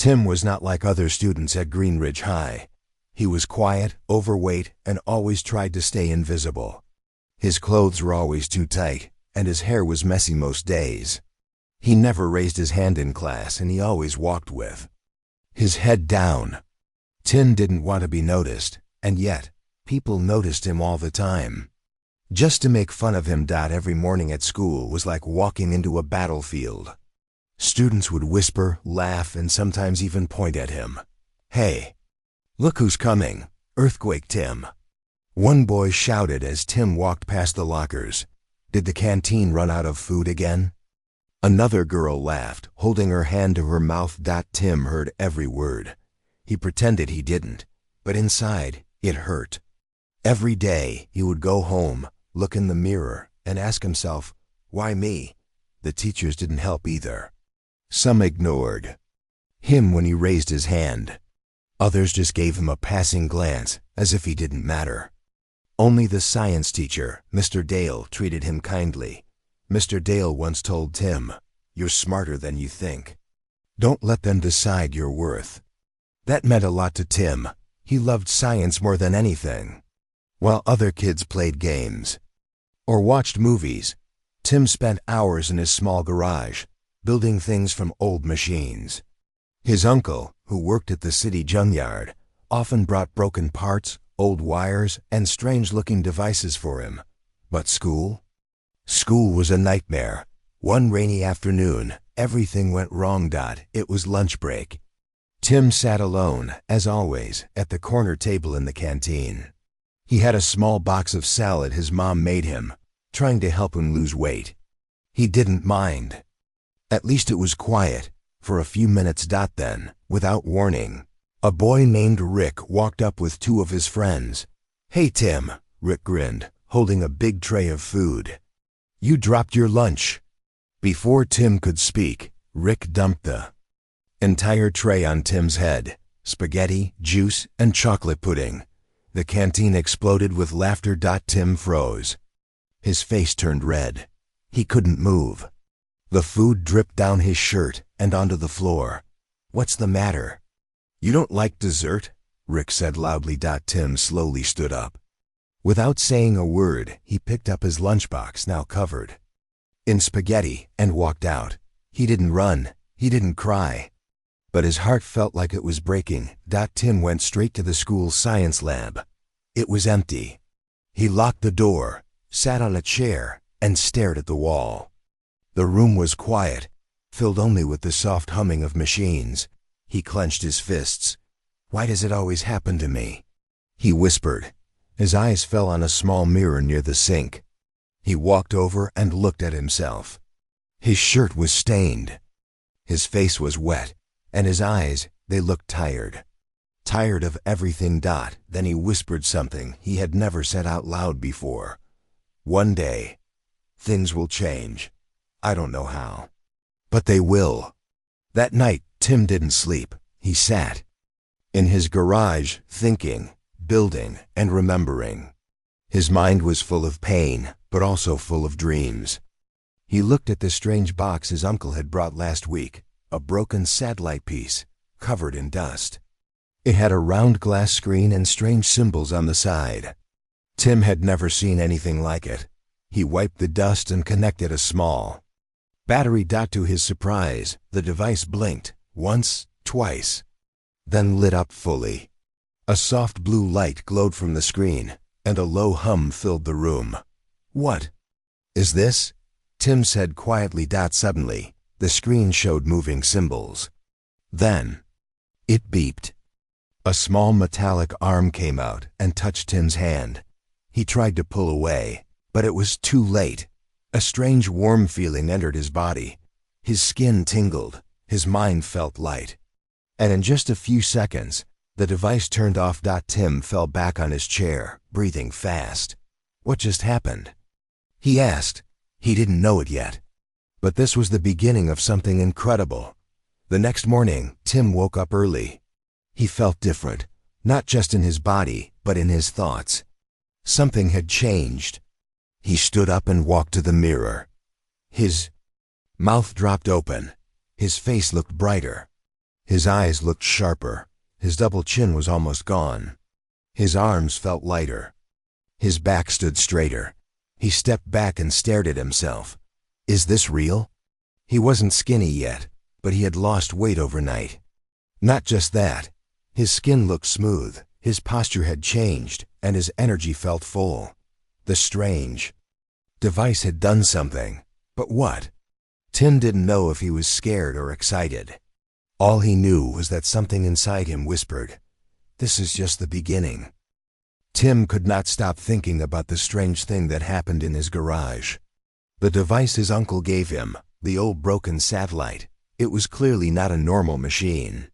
Tim was not like other students at Greenridge High. He was quiet, overweight, and always tried to stay invisible. His clothes were always too tight, and his hair was messy most days. He never raised his hand in class, and he always walked with his head down. Tim didn't want to be noticed, and yet people noticed him all the time. Just to make fun of him. Every morning at school was like walking into a battlefield. Students would whisper, laugh, and sometimes even point at him. "Hey, look who's coming, Earthquake Tim." One boy shouted as Tim walked past the lockers. Did the canteen run out of food again? Another girl laughed, holding her hand to her mouth. Tim heard every word. He pretended he didn't, but inside, it hurt. Every day, he would go home, look in the mirror, and ask himself, why me? The teachers didn't help either. Some ignored him when he raised his hand. Others just gave him a passing glance, as if he didn't matter. Only the science teacher, Mr. Dale, treated him kindly. Mr. Dale once told Tim, "You're smarter than you think. Don't let them decide your worth." That meant a lot to Tim. He loved science more than anything. While other kids played games or watched movies, Tim spent hours in his small garage, building things from old machines. His uncle, who worked at the city junkyard, often brought broken parts, old wires, and strange-looking devices for him. But school? School was a nightmare. One rainy afternoon, everything went wrong. It was lunch break. Tim sat alone, as always, at the corner table in the canteen. He had a small box of salad his mom made him, trying to help him lose weight. He didn't mind. At least it was quiet, for a few minutes. Then, without warning, a boy named Rick walked up with two of his friends. "Hey, Tim," Rick grinned, holding a big tray of food. "You dropped your lunch." Before Tim could speak, Rick dumped the entire tray on Tim's head. Spaghetti, juice, and chocolate pudding. The canteen exploded with laughter. Tim froze. His face turned red. He couldn't move. The food dripped down his shirt and onto the floor. "What's the matter? You don't like dessert?" Rick said loudly. Tim slowly stood up. Without saying a word, he picked up his lunchbox, now covered in spaghetti, and walked out. He didn't run. He didn't cry. But his heart felt like it was breaking. Tim went straight to the school's science lab. It was empty. He locked the door, sat on a chair, and stared at the wall. The room was quiet, filled only with the soft humming of machines. He clenched his fists. "Why does it always happen to me?" he whispered. His eyes fell on a small mirror near the sink. He walked over and looked at himself. His shirt was stained. His face was wet, and his eyes, they looked tired. Tired of everything. Then he whispered something he had never said out loud before. "One day, things will change. I don't know how, but they will." That night, Tim didn't sleep. He sat in his garage, thinking, building, and remembering. His mind was full of pain, but also full of dreams. He looked at the strange box his uncle had brought last week, a broken satellite piece, covered in dust. It had a round glass screen and strange symbols on the side. Tim had never seen anything like it. He wiped the dust and connected a small battery. To his surprise, the device blinked, once, twice, then lit up fully. A soft blue light glowed from the screen, and a low hum filled the room. "What is this?" Tim said quietly. Suddenly, the screen showed moving symbols. Then, it beeped. A small metallic arm came out and touched Tim's hand. He tried to pull away, but it was too late. A strange warm feeling entered his body. His skin tingled, his mind felt light. And in just a few seconds, the device turned off. Tim fell back on his chair, breathing fast. What just happened? He asked. He didn't know it yet. But this was the beginning of something incredible. The next morning, Tim woke up early. He felt different, not just in his body, but in his thoughts. Something had changed. He stood up and walked to the mirror. His mouth dropped open. His face looked brighter. His eyes looked sharper. His double chin was almost gone. His arms felt lighter. His back stood straighter. He stepped back and stared at himself. Is this real? He wasn't skinny yet, but he had lost weight overnight. Not just that. His skin looked smooth, his posture had changed, and his energy felt full. The strange device had done something. But what? Tim didn't know if he was scared or excited. All he knew was that something inside him whispered, "This is just the beginning." Tim could not stop thinking about the strange thing that happened in his garage. The device his uncle gave him, the old broken satellite, it was clearly not a normal machine.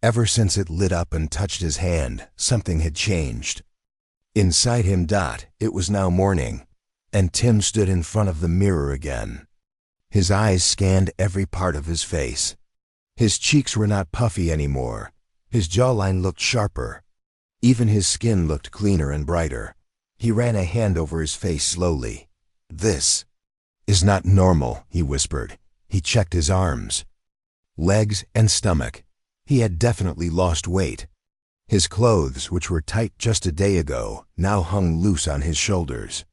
Ever since it lit up and touched his hand, something had changed. Inside him, it was now morning, and Tim stood in front of the mirror again. His eyes scanned every part of his face. His cheeks were not puffy anymore. His jawline looked sharper. Even his skin looked cleaner and brighter. He ran a hand over his face slowly. "This is not normal," he whispered. He checked his arms, legs, and stomach. He had definitely lost weight. His clothes, which were tight just a day ago, now hung loose on his shoulders.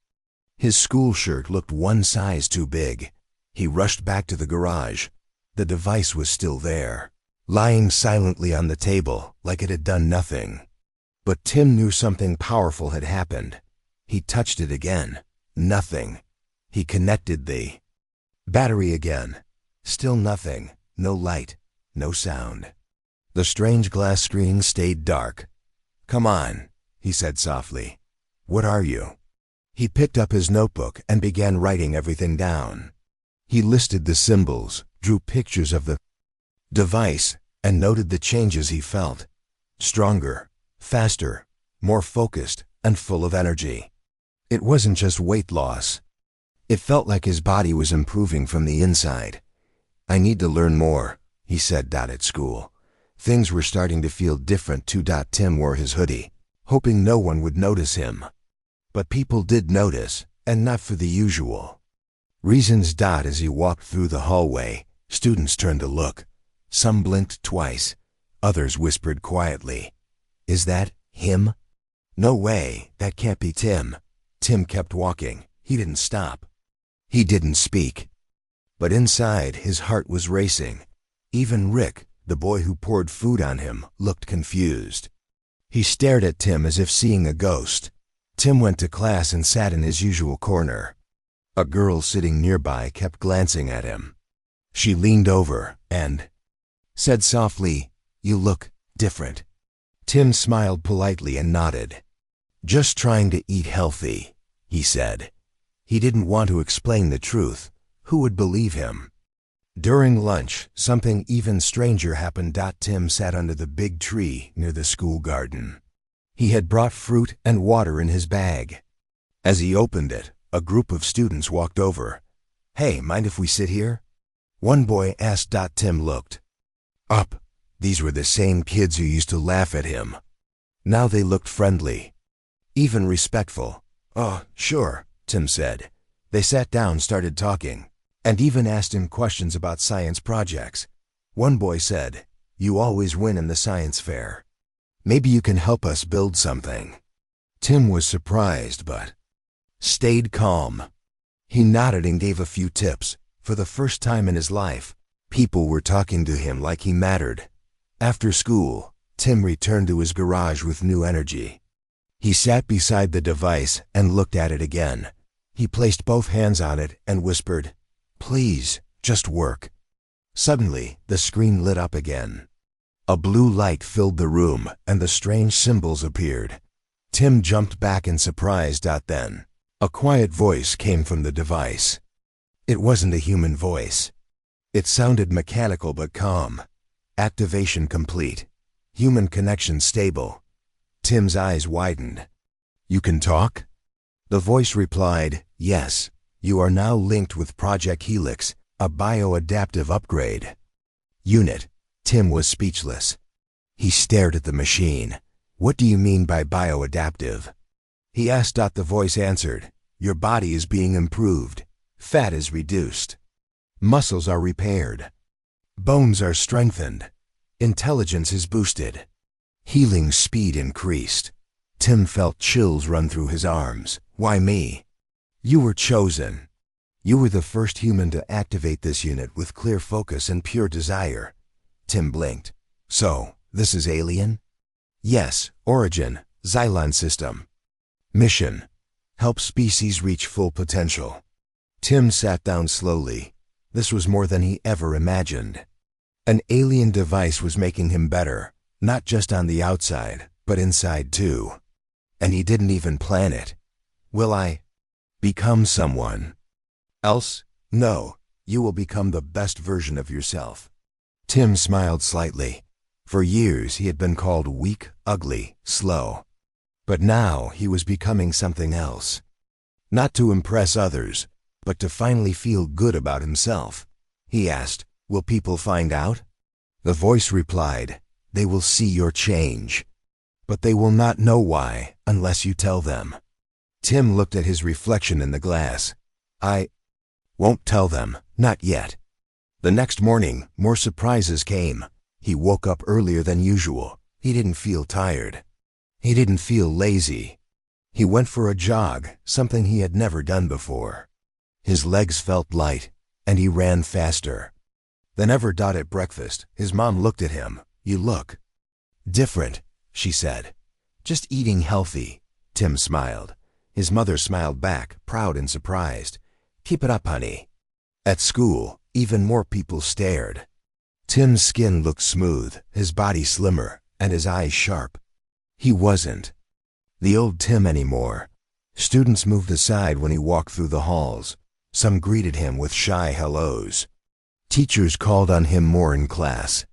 His school shirt looked one size too big. He rushed back to the garage. The device was still there, lying silently on the table like it had done nothing. But Tim knew something powerful had happened. He touched it again. Nothing. He connected the battery again. Still nothing. No light. No sound. The strange glass screen stayed dark. "Come on," he said softly. "What are you?" He picked up his notebook and began writing everything down. He listed the symbols, drew pictures of the device, and noted the changes he felt. Stronger, faster, more focused, and full of energy. It wasn't just weight loss. It felt like his body was improving from the inside. "I need to learn more," he said at school. Things were starting to feel different too. Tim wore his hoodie, hoping no one would notice him. But people did notice, and not for the usual reasons. As he walked through the hallway, students turned to look. Some blinked twice. Others whispered quietly, "Is that him?" "No way, that can't be Tim." Tim kept walking. He didn't stop. He didn't speak. But inside, his heart was racing. Even Rick, the boy who poured food on him, looked confused. He stared at Tim as if seeing a ghost. Tim went to class and sat in his usual corner. A girl sitting nearby kept glancing at him. She leaned over and said softly, "You look different." Tim smiled politely and nodded. "Just trying to eat healthy," he said. He didn't want to explain the truth. Who would believe him? During lunch, something even stranger happened. Tim sat under the big tree near the school garden. He had brought fruit and water in his bag. As he opened it, a group of students walked over. "Hey, mind if we sit here?" one boy asked. Tim looked up. These were the same kids who used to laugh at him. Now they looked friendly, even respectful. "Oh, sure," Tim said. They sat down, started talking, and even asked him questions about science projects. One boy said, "You always win in the science fair. Maybe you can help us build something." Tim was surprised, but stayed calm. He nodded and gave a few tips. For the first time in his life, people were talking to him like he mattered. After school, Tim returned to his garage with new energy. He sat beside the device and looked at it again. He placed both hands on it and whispered, "Please, just work." Suddenly, the screen lit up again. A blue light filled the room, and the strange symbols appeared. Tim jumped back in surprise. Then, a quiet voice came from the device. It wasn't a human voice. It sounded mechanical but calm. Activation complete. Human connection stable. Tim's eyes widened. "You can talk?" The voice replied, "Yes. You are now linked with Project Helix, a bioadaptive upgrade unit." Tim was speechless. He stared at the machine. "What do you mean by bioadaptive?" he asked. The voice answered, "Your body is being improved. Fat is reduced. Muscles are repaired. Bones are strengthened. Intelligence is boosted. Healing speed increased. Tim felt chills run through his arms. Why me? You were chosen. You were the first human to activate this unit with clear focus and pure desire. Tim blinked. So, this is alien? Yes. Origin, Xylon system. Mission, help species reach full potential. Tim sat down slowly. This was more than he ever imagined. An alien device was making him better, not just on the outside, but inside too. And he didn't even plan it. Will I become someone else? No, you will become the best version of yourself. Tim smiled slightly. For years he had been called weak, ugly, slow. But now he was becoming something else. Not to impress others, but to finally feel good about himself. He asked, "Will people find out?" The voice replied, "They will see your change. But they will not know why unless you tell them." Tim looked at his reflection in the glass. "I won't tell them, not yet." The next morning, more surprises came. He woke up earlier than usual. He didn't feel tired. He didn't feel lazy. He went for a jog, something he had never done before. His legs felt light, and he ran faster. Than ever. At breakfast, his mom looked at him. "You look different," she said. "Just eating healthy." Tim smiled. His mother smiled back, proud and surprised. "Keep it up, honey." At school, even more people stared. Tim's skin looked smooth, his body slimmer, and his eyes sharp. He wasn't the old Tim anymore. Students moved aside when he walked through the halls. Some greeted him with shy hellos. Teachers called on him more in class.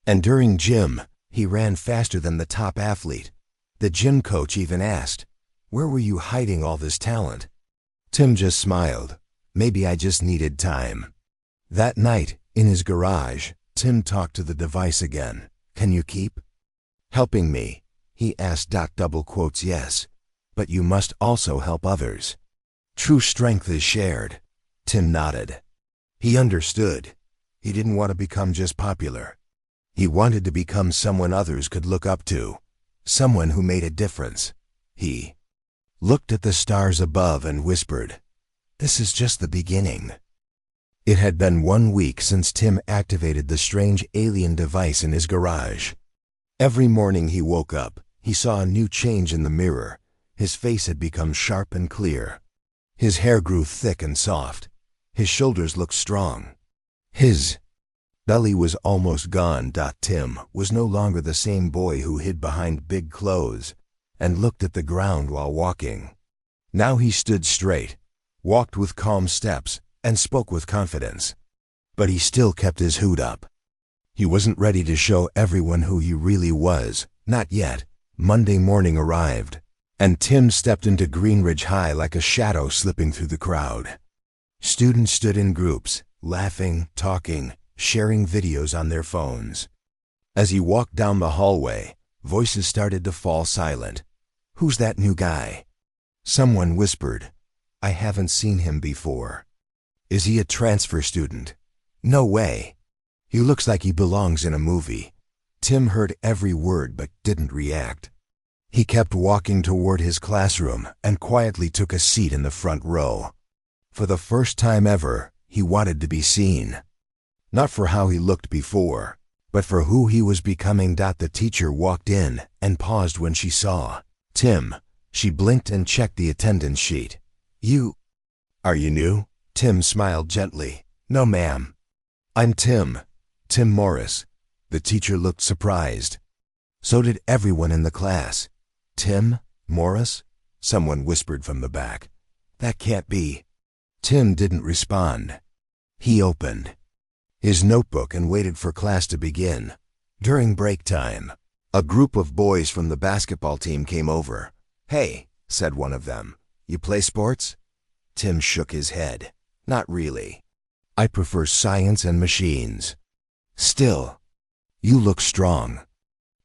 And during gym, he ran faster than the top athlete. The gym coach even asked, "Where were you hiding all this talent?" Tim just smiled. "Maybe I just needed time." That night, in his garage, Tim talked to the device again. "Can you keep helping me?" he asked. Double quotes, "Yes, but you must also help others. True strength is shared." Tim nodded. He understood. He didn't want to become just popular. He wanted to become someone others could look up to, someone who made a difference. He looked at the stars above and whispered, "This is just the beginning." It had been 1 week since Tim activated the strange alien device in his garage. Every morning he woke up, he saw a new change in the mirror. His face had become sharp and clear. His hair grew thick and soft. His shoulders looked strong. His belly was almost gone. Tim was no longer the same boy who hid behind big clothes and looked at the ground while walking. Now he stood straight, walked with calm steps, and spoke with confidence. But he still kept his hood up. He wasn't ready to show everyone who he really was, not yet. Monday morning arrived, and Tim stepped into Greenridge High like a shadow slipping through the crowd. Students stood in groups, laughing, talking, sharing videos on their phones. As he walked down the hallway, voices started to fall silent. "Who's that new guy?" Someone whispered, "I haven't seen him before." "Is he a transfer student?" "No way. He looks like he belongs in a movie." Tim heard every word but didn't react. He kept walking toward his classroom and quietly took a seat in the front row. For the first time ever, he wanted to be seen. Not for how he looked before, but for who he was becoming. The teacher walked in and paused when she saw Tim. She blinked and checked the attendance sheet. Are you new?" Tim smiled gently. "No, ma'am. I'm Tim Morris." The teacher looked surprised. So did everyone in the class. "Tim Morris?" someone whispered from the back. "That can't be." Tim didn't respond. He opened his notebook and waited for class to begin. During break time, a group of boys from the basketball team came over. "Hey," said one of them, "you play sports?" Tim shook his head. "Not really. I prefer science and machines." "Still, you look strong.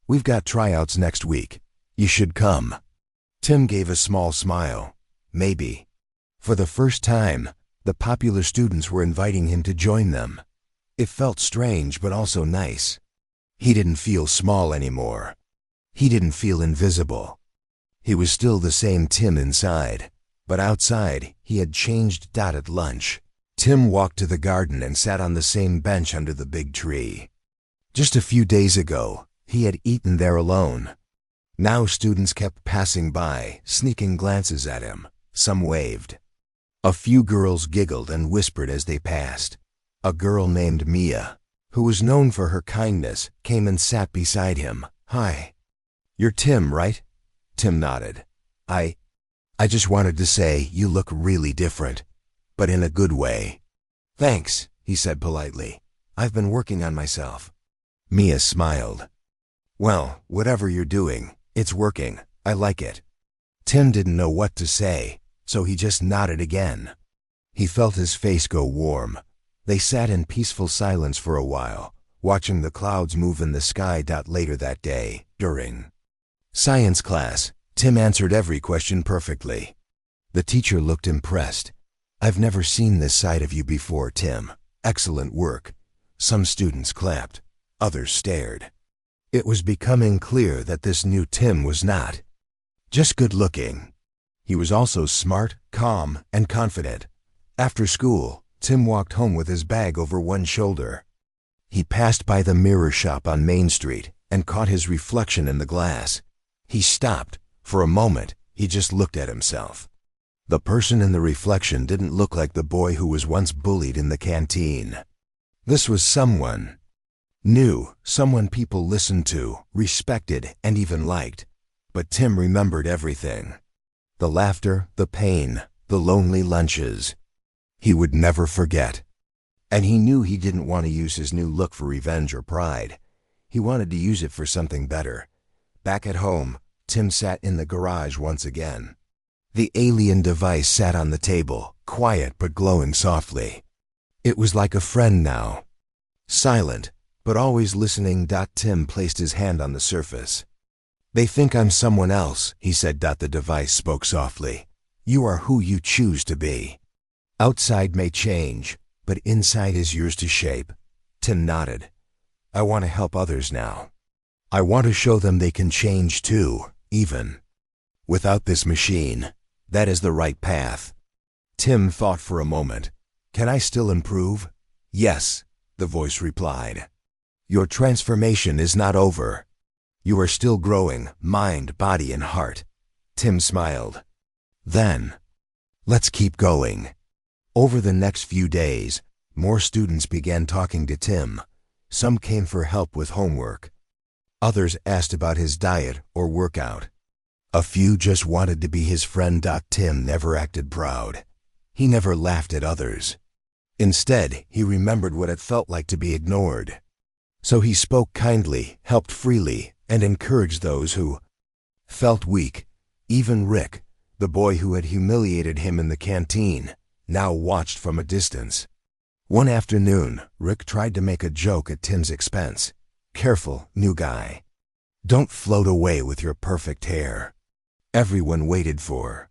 We've got tryouts next week. You should come." Tim gave a small smile. Maybe. For the first time, the popular students were inviting him to join them. It felt strange but also nice. He didn't feel small anymore. He didn't feel invisible. He was still the same Tim inside, but outside he had changed. At lunch, Tim walked to the garden and sat on the same bench under the big tree. Just a few days ago, he had eaten there alone. Now students kept passing by, sneaking glances at him. Some waved. A few girls giggled and whispered as they passed. A girl named Mia, who was known for her kindness, came and sat beside him. "Hi. You're Tim, right?" Tim nodded. I just wanted to say you look really different, but in a good way." "Thanks," he said politely. "I've been working on myself." Mia smiled. "Well, whatever you're doing, it's working. I like it." Tim didn't know what to say, so he just nodded again. He felt his face go warm. They sat in peaceful silence for a while, watching the clouds move in the sky. Later that day, during science class, Tim answered every question perfectly. The teacher looked impressed. "I've never seen this side of you before, Tim. Excellent work." Some students clapped. Others stared. It was becoming clear that this new Tim was not just good-looking. He was also smart, calm, and confident. After school, Tim walked home with his bag over one shoulder. He passed by the mirror shop on Main Street and caught his reflection in the glass. He stopped. For a moment, he just looked at himself. The person in the reflection didn't look like the boy who was once bullied in the canteen. This was someone new, someone people listened to, respected, and even liked. But Tim remembered everything. The laughter, the pain, the lonely lunches. He would never forget. And he knew he didn't want to use his new look for revenge or pride. He wanted to use it for something better. Back at home, Tim sat in the garage once again. The alien device sat on the table, quiet but glowing softly. It was like a friend now. Silent, but always listening. Tim placed his hand on the surface. "They think I'm someone else," he said. The device spoke softly. "You are who you choose to be. Outside may change, but inside is yours to shape." Tim nodded. "I want to help others now. I want to show them they can change too, even without this machine. That is the right path." Tim thought for a moment. "Can I still improve?" "Yes," the voice replied. "Your transformation is not over. You are still growing, mind, body, and heart." Tim smiled. "Then, let's keep going." Over the next few days, more students began talking to Tim. Some came for help with homework. Others asked about his diet or workout. A few just wanted to be his friend. Tim never acted proud. He never laughed at others. Instead, he remembered what it felt like to be ignored. So he spoke kindly, helped freely, and encouraged those who felt weak. Even Rick, the boy who had humiliated him in the canteen, now watched from a distance. One afternoon, Rick tried to make a joke at Tim's expense. "Careful, new guy. Don't float away with your perfect hair." Everyone waited for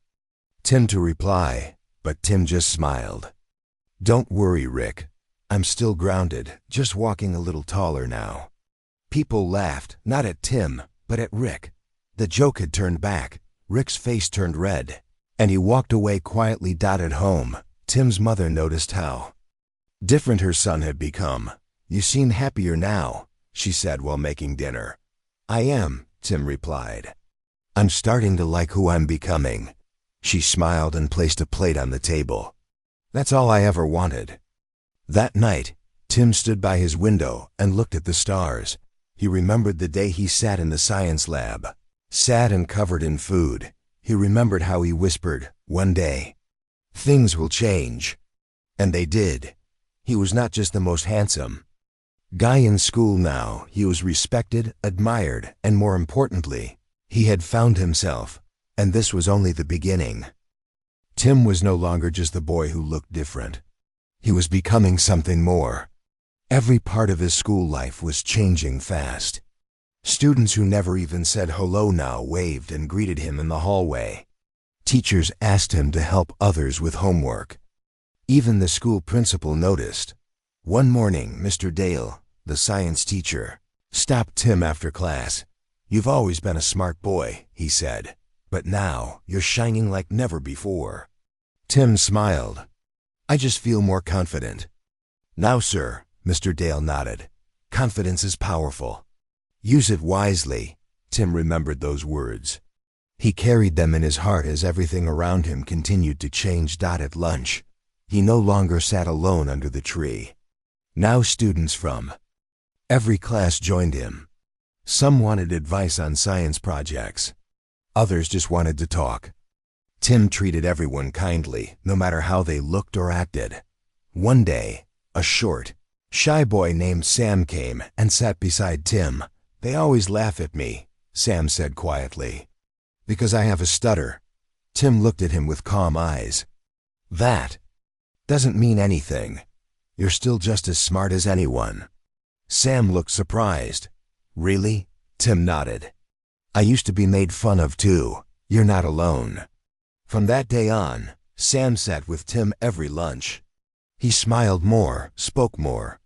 Tim to reply, but Tim just smiled. "Don't worry, Rick. I'm still grounded, just walking a little taller now." People laughed, not at Tim, but at Rick. The joke had turned back. Rick's face turned red, and he walked away quietly. At home, Tim's mother noticed how different her son had become. "You seem happier now," she said while making dinner. "I am," Tim replied. "I'm starting to like who I'm becoming." She smiled and placed a plate on the table. "That's all I ever wanted." That night, Tim stood by his window and looked at the stars. He remembered the day he sat in the science lab, sad and covered in food. He remembered how he whispered, "One day, things will change." And they did. He was not just the most handsome guy in school now. He was respected, admired, and more importantly, he had found himself. And this was only the beginning. Tim was no longer just the boy who looked different. He was becoming something more. Every part of his school life was changing fast. Students who never even said hello now waved and greeted him in the hallway. Teachers asked him to help others with homework. Even the school principal noticed. One morning, Mr. Dale, the science teacher, stopped Tim after class. "You've always been a smart boy," he said, "but now you're shining like never before." Tim smiled. "I just feel more confident." "Now, sir," Mr. Dale nodded, "confidence is powerful. Use it wisely." Tim remembered those words. He carried them in his heart as everything around him continued to change. At lunch, he no longer sat alone under the tree. Now students from every class joined him. Some wanted advice on science projects. Others just wanted to talk. Tim treated everyone kindly, no matter how they looked or acted. One day, a short, shy boy named Sam came and sat beside Tim. "They always laugh at me," Sam said quietly, "because I have a stutter." Tim looked at him with calm eyes. "That doesn't mean anything. You're still just as smart as anyone." Sam looked surprised. "Really?" Tim nodded. "I used to be made fun of too. You're not alone." From that day on, Sam sat with Tim every lunch. He smiled more, spoke more,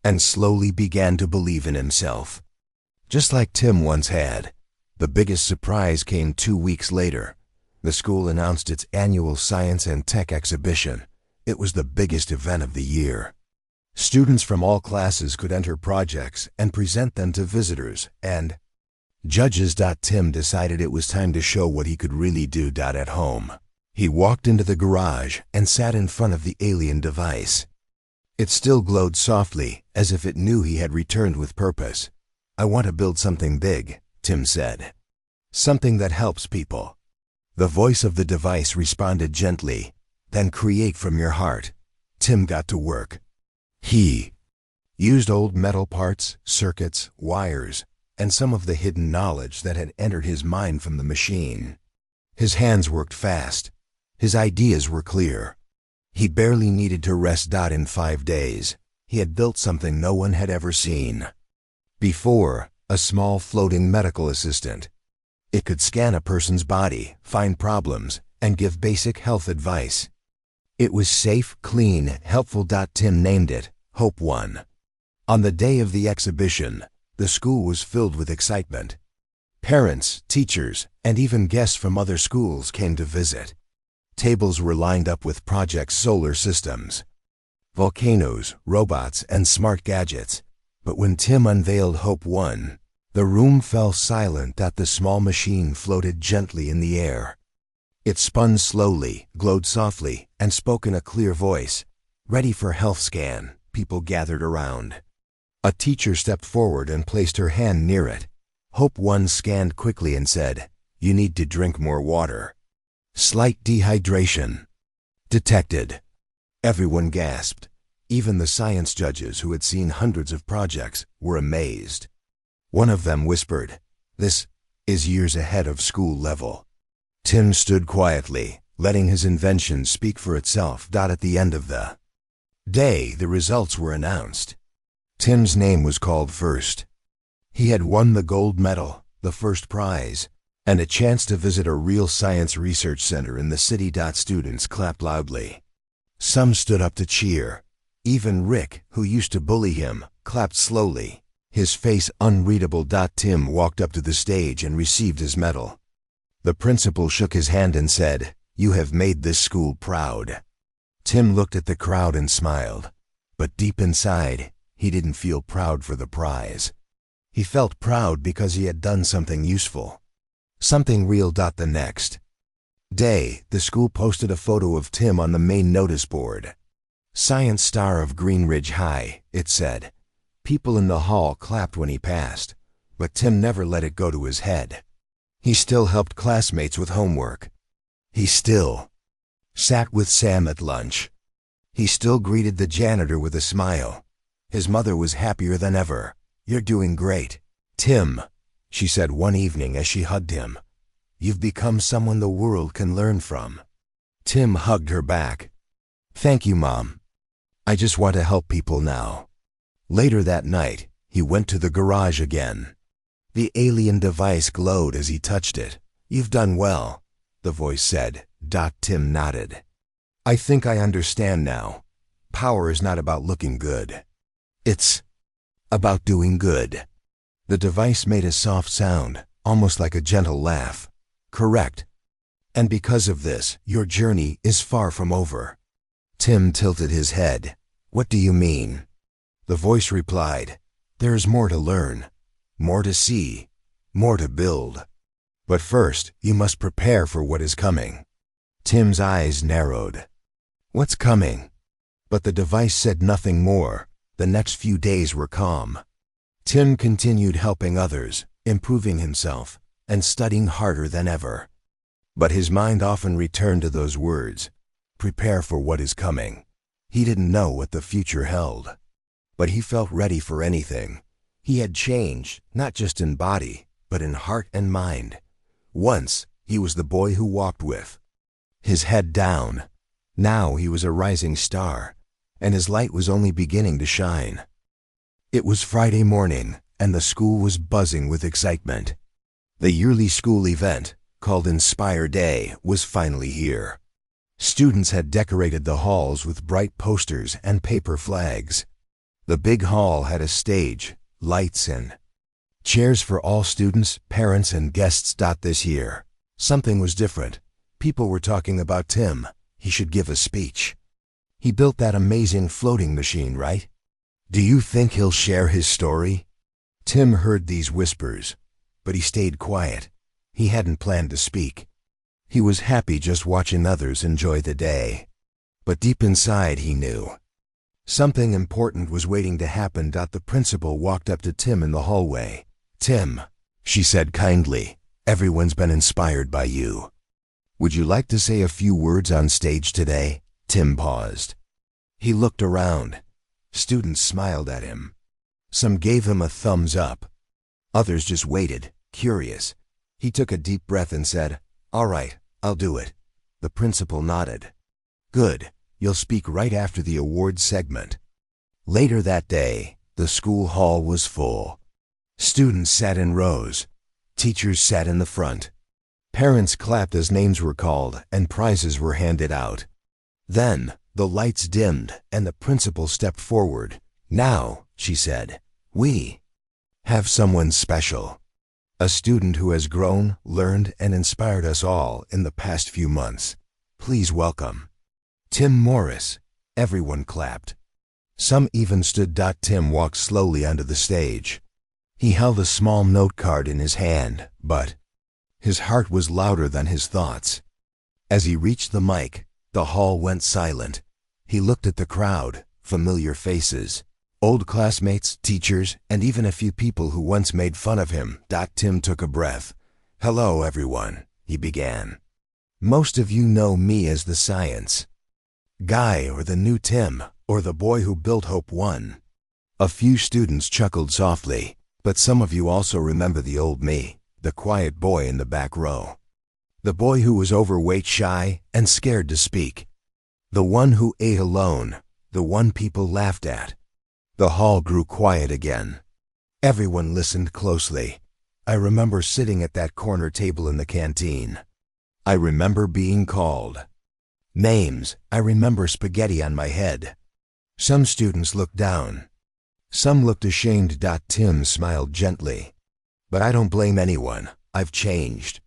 and slowly began to believe in himself, just like Tim once had. The biggest surprise came 2 weeks later. The school announced its annual Science and Tech exhibition. It was the biggest event of the year. Students from all classes could enter projects and present them to visitors and judges. Tim decided it was time to show what he could really do. At home, he walked into the garage and sat in front of the alien device. It still glowed softly, as if it knew he had returned with purpose. "I want to build something big," Tim said. "Something that helps people." The voice of the device responded gently. "Then create from your heart." Tim got to work. He used old metal parts, circuits, wires, and some of the hidden knowledge that had entered his mind from the machine. His hands worked fast. His ideas were clear. He barely needed to rest. In 5 days, he had built something no one had ever seen before, a small floating medical assistant. It could scan a person's body, find problems, and give basic health advice. It was safe, clean, helpful. Tim named it Hope One. On the day of the exhibition, the school was filled with excitement. Parents, teachers, and even guests from other schools came to visit. Tables were lined up with projects: solar systems, volcanoes, robots, and smart gadgets. But when Tim unveiled Hope One, the room fell silent. The small machine floated gently in the air. It spun slowly, glowed softly, and spoke in a clear voice. Ready for health scan. People gathered around. A teacher stepped forward and placed her hand near it. Hope One scanned quickly and said, "You need to drink more water. Slight dehydration detected." Everyone gasped. Even the science judges, who had seen hundreds of projects, were amazed. One of them whispered, "This is years ahead of school level." Tim stood quietly, letting his invention speak for itself. At the end of the day, the results were announced. Tim's name was called first. He had won the gold medal, the first prize, and a chance to visit a real science research center in the city. Students clapped loudly. Some stood up to cheer. Even Rick, who used to bully him, clapped slowly, his face unreadable. Tim walked up to the stage and received his medal. The principal shook his hand and said, "You have made this school proud." Tim looked at the crowd and smiled, but deep inside, he didn't feel proud for the prize. He felt proud because he had done something useful, something real. The next day, the school posted a photo of Tim on the main notice board. "Science star of Green Ridge High," it said. People in the hall clapped when he passed, but Tim never let it go to his head. He still helped classmates with homework. He still sat with Sam at lunch. He still greeted the janitor with a smile. His mother was happier than ever. "You're doing great, Tim," she said one evening as she hugged him. "You've become someone the world can learn from." Tim hugged her back. "Thank you, Mom. I just want to help people now." Later that night, he went to the garage again. The alien device glowed as he touched it. "You've done well," the voice said. Tim nodded. "I think I understand now. Power is not about looking good. It's about doing good." The device made a soft sound, almost like a gentle laugh. Correct. And because of this, your journey is far from over. Tim tilted his head. What do you mean? The voice replied, there is more to learn, more to see, more to build. But first, you must prepare for what is coming. Tim's eyes narrowed. What's coming? But the device said nothing more. The next few days were calm. Tim continued helping others, improving himself, and studying harder than ever. But his mind often returned to those words, prepare for what is coming. He didn't know what the future held, but he felt ready for anything. He had changed, not just in body, but in heart and mind. Once, he was the boy who walked with his head down. Now he was a rising star, and his light was only beginning to shine. It was Friday morning, and the school was buzzing with excitement. The yearly school event, called Inspire Day, was finally here. Students had decorated the halls with bright posters and paper flags. The big hall had a stage, lights, and chairs for all students, parents, and guests. This year, something was different. People were talking about Tim. He should give a speech. He built that amazing floating machine, right? Do you think he'll share his story? Tim heard these whispers, but he stayed quiet. He hadn't planned to speak. He was happy just watching others enjoy the day. But deep inside he knew something important was waiting to happen. The principal walked up to Tim in the hallway. Tim, she said kindly, everyone's been inspired by you. Would you like to say a few words on stage today? Tim paused. He looked around. Students smiled at him. Some gave him a thumbs up. Others just waited, curious. He took a deep breath and said, all right, I'll do it. The principal nodded. Good, you'll speak right after the awards segment. Later that day, the school hall was full. Students sat in rows. Teachers sat in the front. Parents clapped as names were called and prizes were handed out. Then, the lights dimmed and the principal stepped forward. Now, she said, we have someone special. A student who has grown, learned, and inspired us all in the past few months. Please welcome Tim Morris. Everyone clapped. Some even stood. Tim walked slowly onto the stage. He held a small note card in his hand, but his heart was louder than his thoughts. As he reached the mic, the hall went silent. He looked at the crowd, familiar faces, old classmates, teachers, and even a few people who once made fun of him. Tim took a breath. Hello, everyone, he began. Most of you know me as the science guy, or the new Tim, or the boy who built Hope 1. A few students chuckled softly, but some of you also remember the old me, the quiet boy in the back row. The boy who was overweight, shy, and scared to speak. The one who ate alone, the one people laughed at. The hall grew quiet again. Everyone listened closely. I remember sitting at that corner table in the canteen. I remember being called names. I remember spaghetti on my head. Some students looked down. Some looked ashamed. Tim smiled gently. But I don't blame anyone. I've changed.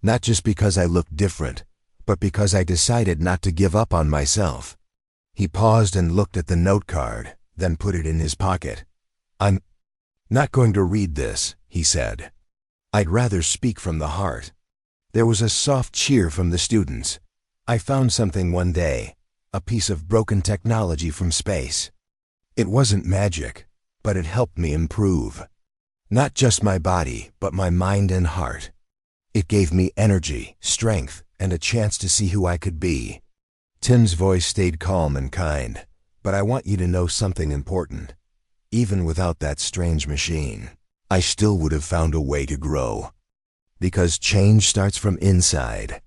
Not just because I looked different, but because I decided not to give up on myself. He paused and looked at the note card, then put it in his pocket. I'm not going to read this, he said. I'd rather speak from the heart. There was a soft cheer from the students. I found something one day, a piece of broken technology from space. It wasn't magic, but it helped me improve. Not just my body, but my mind and heart. It gave me energy, strength, and a chance to see who I could be. Tim's voice stayed calm and kind, but I want you to know something important. Even without that strange machine, I still would have found a way to grow. Because change starts from inside.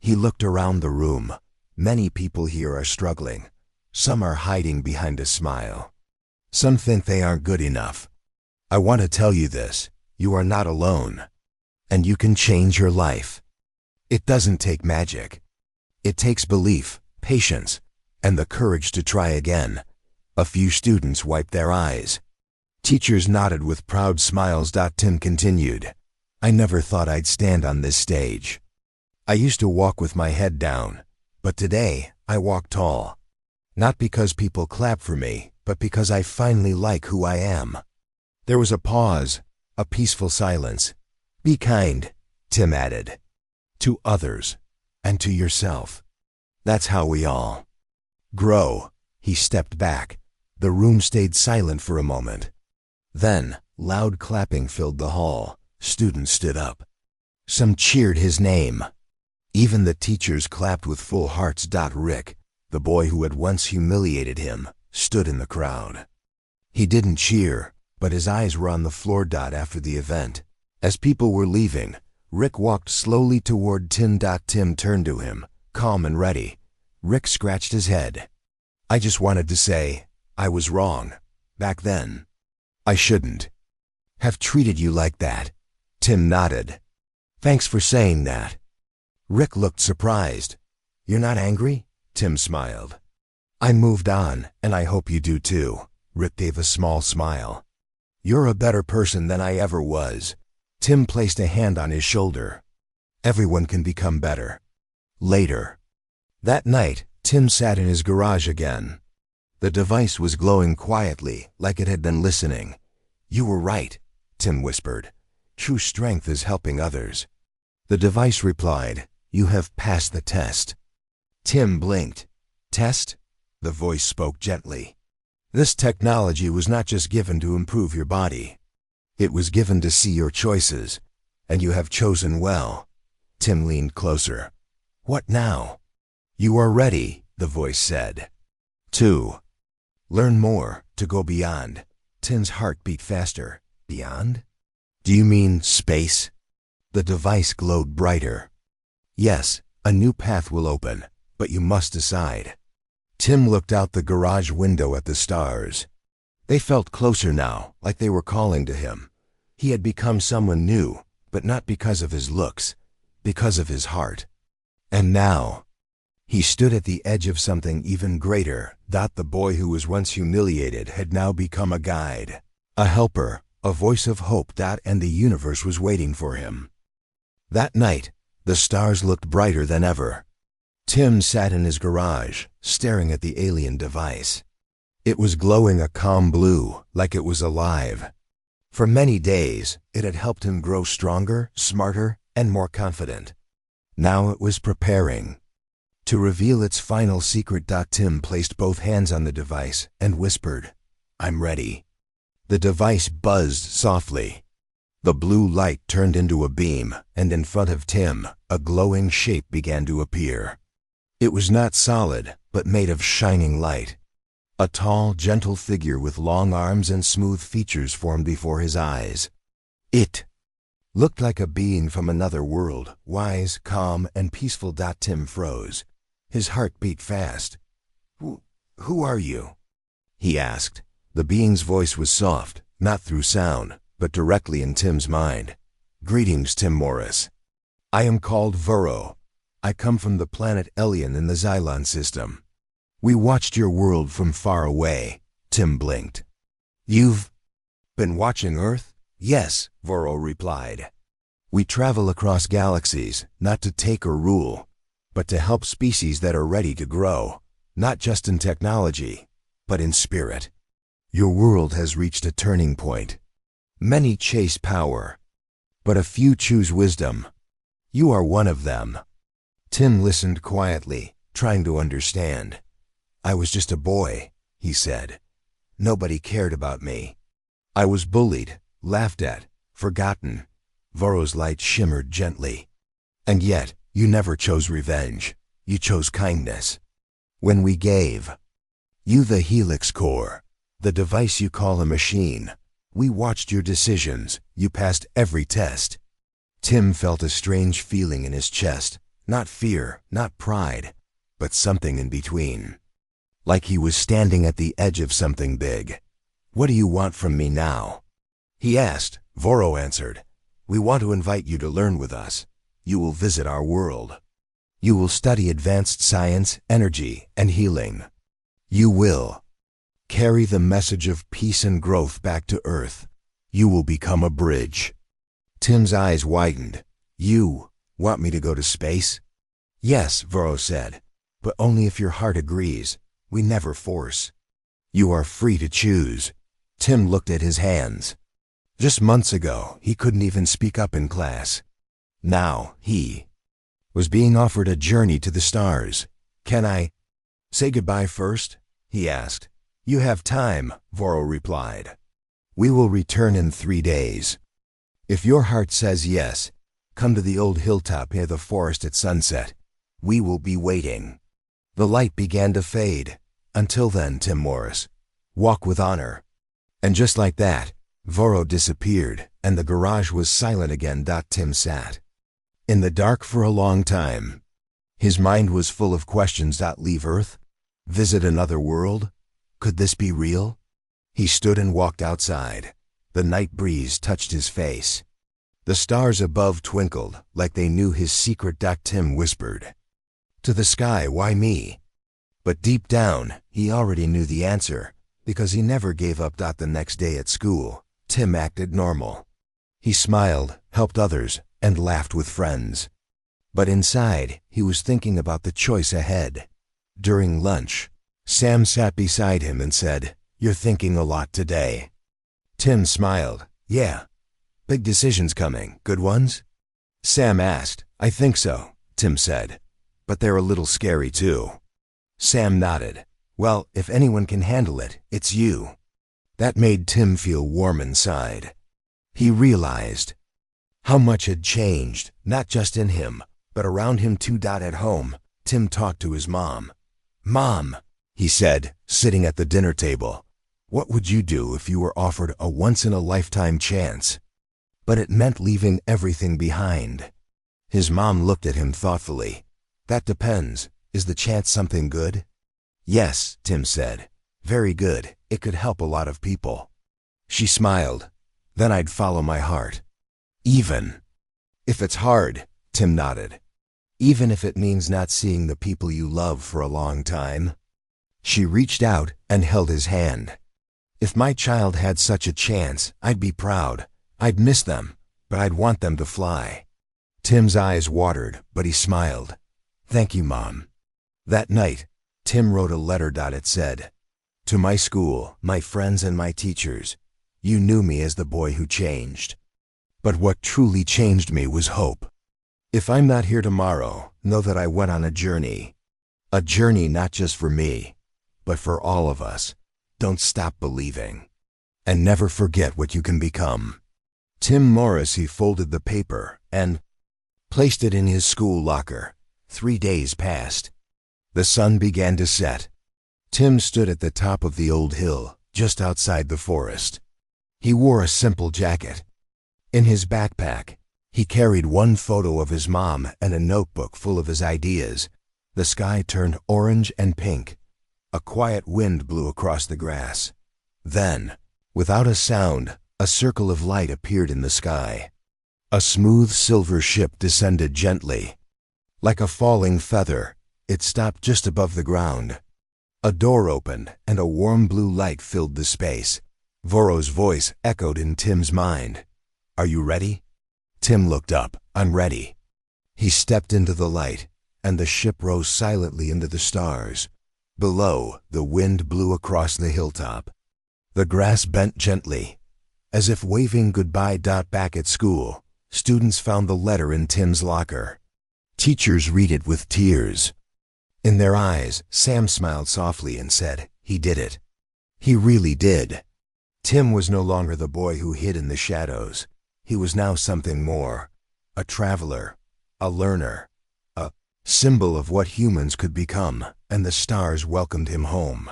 He looked around the room. Many people here are struggling. Some are hiding behind a smile. Some think they aren't good enough. I want to tell you this, you are not alone. And you can change your life. It doesn't take magic. It takes belief, patience, and the courage to try again. A few students wiped their eyes. Teachers nodded with proud smiles. Tim continued, I never thought I'd stand on this stage. I used to walk with my head down, but today I walk tall. Not because people clap for me, but because I finally like who I am. There was a pause, a peaceful silence. Be kind, Tim added, to others and to yourself. That's how we all grow. He stepped back. The room stayed silent for a moment. Then, loud clapping filled the hall. Students stood up. Some cheered his name. Even the teachers clapped with full hearts. Rick, the boy who had once humiliated him, stood in the crowd. He didn't cheer, but his eyes were on the floor. After the event, as people were leaving, Rick walked slowly toward Tim. Tim turned to him, calm and ready. Rick scratched his head. I just wanted to say, I was wrong. Back then. I shouldn't have treated you like that. Tim nodded. Thanks for saying that. Rick looked surprised. You're not angry? Tim smiled. I moved on, and I hope you do too. Rick gave a small smile. You're a better person than I ever was. Tim placed a hand on his shoulder. Everyone can become better. Later. That night, Tim sat in his garage again. The device was glowing quietly, like it had been listening. You were right, Tim whispered. True strength is helping others. The device replied, You have passed the test. Tim blinked. Test? The voice spoke gently. This technology was not just given to improve your body. It was given to see your choices, and you have chosen well. Tim leaned closer. What now? You are ready, the voice said. 2. Learn more, to go beyond. Tim's heart beat faster. Beyond? Do you mean space? The device glowed brighter. Yes, a new path will open, but you must decide. Tim looked out the garage window at the stars. They felt closer now, like they were calling to him. He had become someone new, but not because of his looks, because of his heart. And now, he stood at the edge of something even greater. The boy who was once humiliated had now become a guide, a helper, a voice of hope. And the universe was waiting for him. That night, the stars looked brighter than ever. Tim sat in his garage, staring at the alien device. It was glowing a calm blue, like it was alive. For many days, it had helped him grow stronger, smarter, and more confident. Now it was preparing to reveal its final secret. Tim placed both hands on the device and whispered, I'm ready. The device buzzed softly. The blue light turned into a beam, and in front of Tim, a glowing shape began to appear. It was not solid, but made of shining light. A tall, gentle figure with long arms and smooth features formed before his eyes. It looked like a being from another world, wise, calm, and peaceful. Tim froze. His heart beat fast. Who are you? He asked. The being's voice was soft, not through sound, but directly in Tim's mind. Greetings, Tim Morris. I am called Vuro. I come from the planet Elion in the Xylon system. We watched your world from far away. Tim blinked. You've been watching Earth? Yes, Vuro replied. We travel across galaxies, not to take or rule, but to help species that are ready to grow, not just in technology, but in spirit. Your world has reached a turning point. Many chase power, but a few choose wisdom. You are one of them. Tim listened quietly, trying to understand. I was just a boy, he said. Nobody cared about me. I was bullied, laughed at, forgotten. Vuro's light shimmered gently. And yet, you never chose revenge. You chose kindness. When we gave you the Helix Core, the device you call a machine, we watched your decisions. You passed every test. Tim felt a strange feeling in his chest. Not fear, not pride, but something in between. Like he was standing at the edge of something big. What do you want from me now? He asked. Vuro answered. We want to invite you to learn with us. You will visit our world. You will study advanced science, energy, and healing. You will Carry the message of peace and growth back to Earth. You will become a bridge. Tim's eyes widened. You want me to go to space? Yes, Voro said, but only if your heart agrees. We never force. You are free to choose. Tim looked at his hands. Just months ago, he couldn't even speak up in class. Now, he was being offered a journey to the stars. Can I say goodbye first? He asked. You have time, Voro replied. We will return in 3 days. If your heart says yes, come to the old hilltop near the forest at sunset. We will be waiting. The light began to fade. Until then, Tim Morris, walk with honor. And just like that, Voro disappeared, and the garage was silent again. Tim sat in the dark for a long time. His mind was full of questions. Leave Earth? Visit another world? Could this be real? He stood and walked outside. The night breeze touched his face. The stars above twinkled like they knew his secret. Tim whispered, to the sky, why me? But deep down, he already knew the answer, because he never gave up. The next day at school, Tim acted normal. He smiled, helped others, and laughed with friends. But inside, he was thinking about the choice ahead. During lunch, Sam sat beside him and said, You're thinking a lot today. Tim smiled. Yeah. Big decisions coming. Good ones? Sam asked. I think so, Tim said. But they're a little scary too. Sam nodded. Well, if anyone can handle it, it's you. That made Tim feel warm inside. He realized how much had changed, not just in him, but around him too. At home, Tim talked to his mom. Mom, he said, sitting at the dinner table, what would you do if you were offered a once-in-a-lifetime chance? But it meant leaving everything behind. His mom looked at him thoughtfully. That depends. Is the chance something good? Yes, Tim said. Very good. It could help a lot of people. She smiled. Then I'd follow my heart. Even if it's hard, Tim nodded. Even if it means not seeing the people you love for a long time. She reached out and held his hand. If my child had such a chance, I'd be proud. I'd miss them, but I'd want them to fly. Tim's eyes watered, but he smiled. Thank you, Mom. That night, Tim wrote a letter. It said, To my school, my friends and my teachers, you knew me as the boy who changed. But what truly changed me was hope. If I'm not here tomorrow, know that I went on a journey. A journey not just for me, but for all of us. Don't stop believing. And never forget what you can become. Tim Morris. He folded the paper and placed it in his school locker. 3 days passed. The sun began to set. Tim stood at the top of the old hill, just outside the forest. He wore a simple jacket. In his backpack, he carried one photo of his mom and a notebook full of his ideas. The sky turned orange and pink. A quiet wind blew across the grass. Then, without a sound, a circle of light appeared in the sky. A smooth silver ship descended gently. Like a falling feather, it stopped just above the ground. A door opened, and a warm blue light filled the space. Voro's voice echoed in Tim's mind. Are you ready? Tim looked up. I'm ready. He stepped into the light, and the ship rose silently into the stars. Below, the wind blew across the hilltop. The grass bent gently, as if waving goodbye. Back at school, students found the letter in Tim's locker. Teachers read it with tears. In their eyes, Sam smiled softly and said, He did it. He really did. Tim was no longer the boy who hid in the shadows. He was now something more. A traveler, a learner, a symbol of what humans could become, and the stars welcomed him home.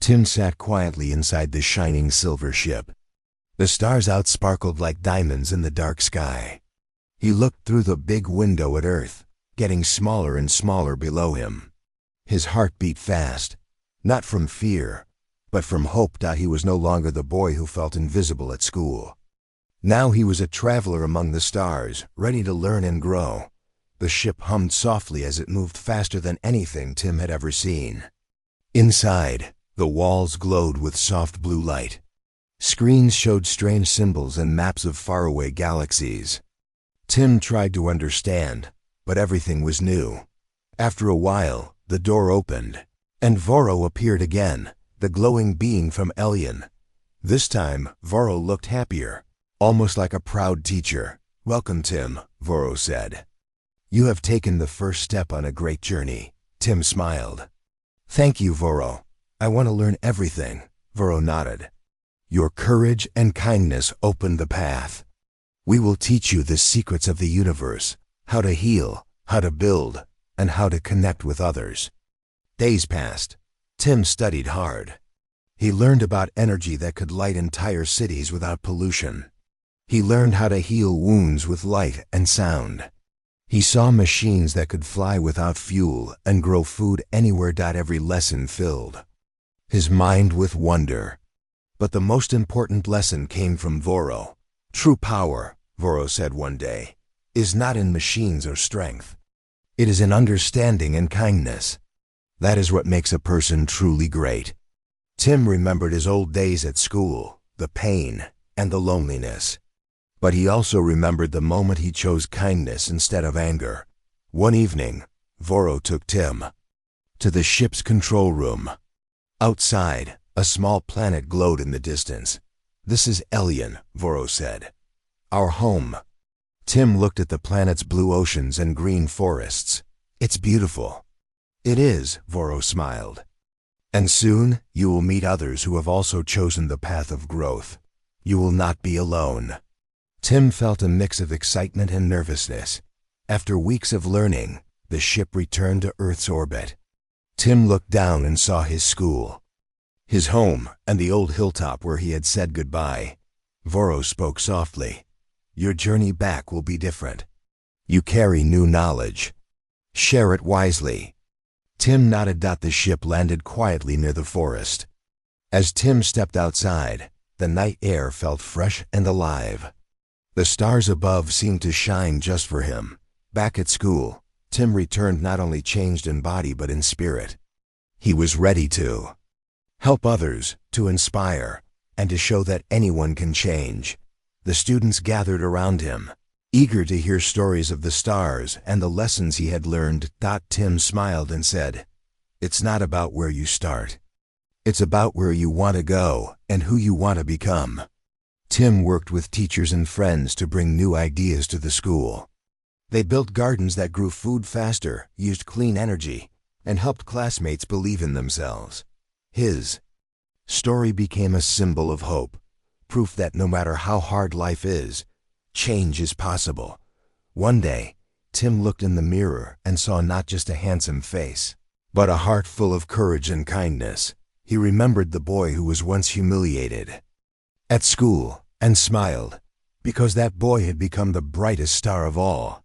Tim sat quietly inside the shining silver ship. The stars outsparkled like diamonds in the dark sky. He looked through the big window at Earth, getting smaller and smaller below him. His heart beat fast, not from fear, but from hope. He was no longer the boy who felt invisible at school. Now he was a traveler among the stars, ready to learn and grow. The ship hummed softly as it moved faster than anything Tim had ever seen. Inside, The walls glowed with soft blue light. Screens showed strange symbols and maps of faraway galaxies. Tim tried to understand, but everything was new. After a while, the door opened, and Voro appeared again, the glowing being from Elion. This time, Voro looked happier, almost like a proud teacher. "Welcome, Tim," Voro said. "You have taken the first step on a great journey." Tim smiled. "Thank you, Voro. I want to learn everything." Voro nodded. "Your courage and kindness opened the path. We will teach you the secrets of the universe, how to heal, how to build, and how to connect with others." Days passed. Tim studied hard. He learned about energy that could light entire cities without pollution. He learned how to heal wounds with light and sound. He saw machines that could fly without fuel and grow food anywhere. Every lesson filled his mind with wonder. But the most important lesson came from Voro. "True power," Voro said one day, "is not in machines or strength. It is in understanding and kindness. That is what makes a person truly great." Tim remembered his old days at school, the pain and the loneliness. But he also remembered the moment he chose kindness instead of anger. One evening, Voro took Tim to the ship's control room. Outside, a small planet glowed in the distance. "This is Elion," Voro said. "Our home." Tim looked at the planet's blue oceans and green forests. "It's beautiful." "It is," Voro smiled. "And soon you will meet others who have also chosen the path of growth. You will not be alone." Tim felt a mix of excitement and nervousness. After weeks of learning, the ship returned to Earth's orbit. Tim looked down and saw his school, his home, and the old hilltop where he had said goodbye. Voro spoke softly. "Your journey back will be different. You carry new knowledge. Share it wisely." Tim nodded. The ship landed quietly near the forest. As Tim stepped outside, the night air felt fresh and alive. The stars above seemed to shine just for him. Back at school, Tim returned not only changed in body but in spirit. He was ready to help others, to inspire, and to show that anyone can change. The students gathered around him, eager to hear stories of the stars and the lessons he had learned. Tim smiled and said, "It's not about where you start. It's about where you want to go and who you want to become." Tim worked with teachers and friends to bring new ideas to the school. They built gardens that grew food faster, used clean energy, and helped classmates believe in themselves. His story became a symbol of hope, proof that no matter how hard life is, change is possible. One day, Tim looked in the mirror and saw not just a handsome face, but a heart full of courage and kindness. He remembered the boy who was once humiliated at school and smiled, because that boy had become the brightest star of all.